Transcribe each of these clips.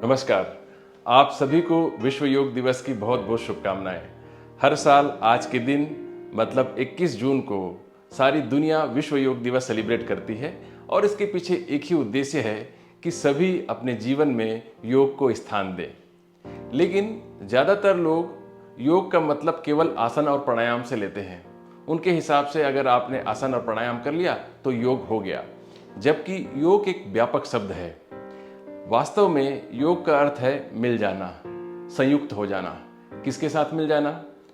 नमस्कार। आप सभी को विश्व योग दिवस की बहुत बहुत शुभकामनाएं। हर साल आज के दिन मतलब 21 जून को सारी दुनिया विश्व योग दिवस सेलिब्रेट करती है और इसके पीछे एक ही उद्देश्य है कि सभी अपने जीवन में योग को स्थान दें। लेकिन ज़्यादातर लोग योग का मतलब केवल आसन और प्राणायाम से लेते हैं। उनके हिसाब से अगर आपने आसन और प्राणायाम कर लिया तो योग हो गया, जबकि योग एक व्यापक शब्द है। वास्तव में योग का अर्थ है मिल जाना, संयुक्त हो जाना। किसके साथ मिल जाना?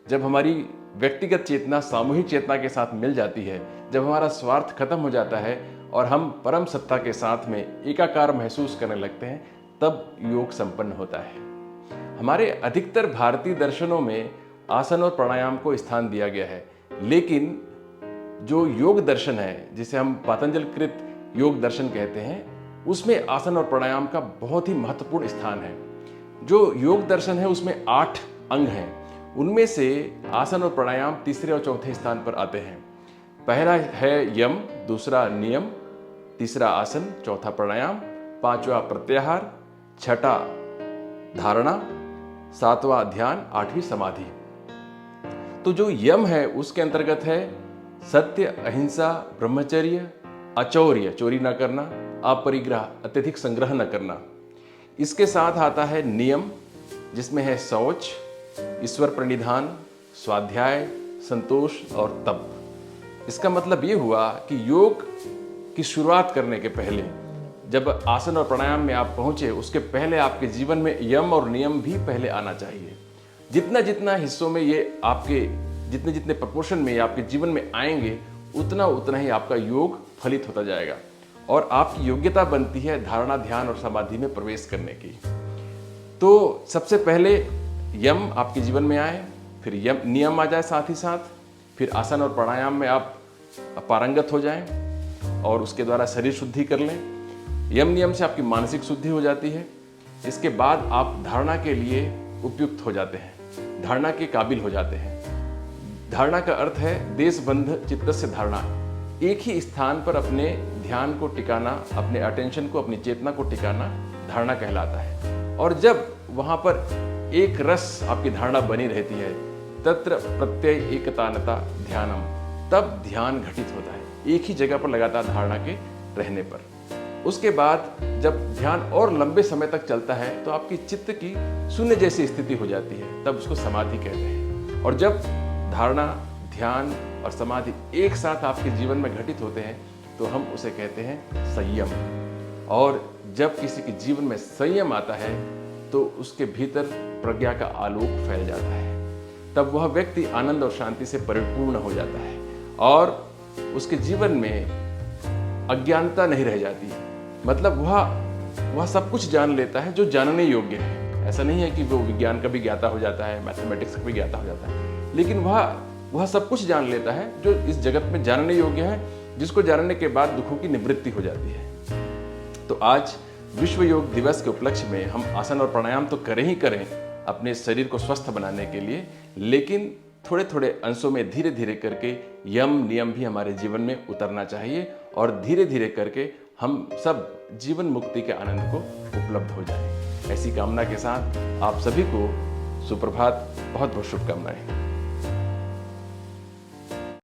जब हमारी व्यक्तिगत चेतना सामूहिक चेतना के साथ मिल जाती है, जब हमारा स्वार्थ खत्म हो जाता है और हम परम सत्ता के साथ में एकाकार महसूस करने लगते हैं, तब योग संपन्न होता है। हमारे अधिकतर भारतीय दर्शनों में आसन और प्राणायाम को स्थान दिया गया है, लेकिन जो योग दर्शन है, जिसे हम पातंजल कृत योग दर्शन कहते हैं, उसमें आसन और प्राणायाम का बहुत ही महत्वपूर्ण स्थान है। जो योग दर्शन है उसमें 8 अंग हैं, उनमें से आसन और प्राणायाम तीसरे और चौथे स्थान पर आते हैं। पहला है यम, दूसरा नियम, तीसरा आसन, चौथा प्राणायाम, पांचवा प्रत्याहार, छठा धारणा, सातवां ध्यान, आठवीं समाधि। तो जो यम है उसके अंतर्गत है सत्य, अहिंसा, ब्रह्मचर्य, अचौर्य, चोरी न करना, अपरिग्रह, अत्यधिक संग्रह न करना। इसके साथ आता है नियम, जिसमें है शौच, ईश्वर प्रणिधान, स्वाध्याय, संतोष और तप। इसका मतलब ये हुआ कि योग की शुरुआत करने के पहले, जब आसन और प्राणायाम में आप पहुंचे, उसके पहले आपके जीवन में यम और नियम भी पहले आना चाहिए। जितना जितना हिस्सों में ये आपके जितने जितने प्रपोर्शन में आपके जीवन में आएंगे, उतना उतना ही आपका योग फलित होता जाएगा और आपकी योग्यता बनती है धारणा, ध्यान और समाधि में प्रवेश करने की। तो सबसे पहले यम आपके जीवन में आए, फिर यम नियम आ जाए साथ ही साथ, फिर आसन और प्राणायाम में आप पारंगत हो जाएं और उसके द्वारा शरीर शुद्धि कर लें। यम नियम से आपकी मानसिक शुद्धि हो जाती है। इसके बाद आप धारणा के लिए उपयुक्त हो जाते हैं, धारणा के काबिल हो जाते हैं। धारणा का अर्थ है देशबंध चित्तस्य धारणा, एक ही स्थान पर अपने ध्यान को टिकाना, अपने अटेंशन को, अपनी चेतना को टिकाना धारणा कहलाता है। और जब वहां पर एक रस आपकी धारणा बनी रहती है, तत्र प्रत्यय एकतानता ध्यानम, तब ध्यान घटित होता है एक ही जगह पर लगातार धारणा के रहने पर। उसके बाद जब ध्यान और लंबे समय तक चलता है तो आपकी चित्त की शून्य जैसी स्थिति हो जाती है, तब उसको समाधि कहते हैं। और जब धारणा, ध्यान और समाधि एक साथ आपके जीवन में घटित होते हैं तो हम उसे कहते हैं संयम। और जब किसी के जीवन में संयम आता है तो उसके भीतर प्रज्ञा का आलोक फैल जाता है, तब वह व्यक्ति आनंद और शांति से परिपूर्ण हो जाता है और उसके जीवन में अज्ञानता नहीं रह जाती। मतलब वह सब कुछ जान लेता है जो जानने योग्य है। ऐसा नहीं है कि वो विज्ञान का भी ज्ञाता हो जाता है, मैथमेटिक्स का भी ज्ञाता हो जाता है, लेकिन वह सब कुछ जान लेता है जो इस जगत में जानने योग्य है, जिसको जानने के बाद दुखों की निवृत्ति हो जाती है। तो आज विश्व योग दिवस के उपलक्ष्य में हम आसन और प्राणायाम तो करें ही करें अपने शरीर को स्वस्थ बनाने के लिए, लेकिन थोड़े थोड़े अंशों में धीरे धीरे करके यम नियम भी हमारे जीवन में उतरना चाहिए और धीरे धीरे करके हम सब जीवन मुक्ति के आनंद को उपलब्ध हो जाए। ऐसी कामना के साथ आप सभी को सुप्रभात, बहुत बहुत शुभकामनाएं।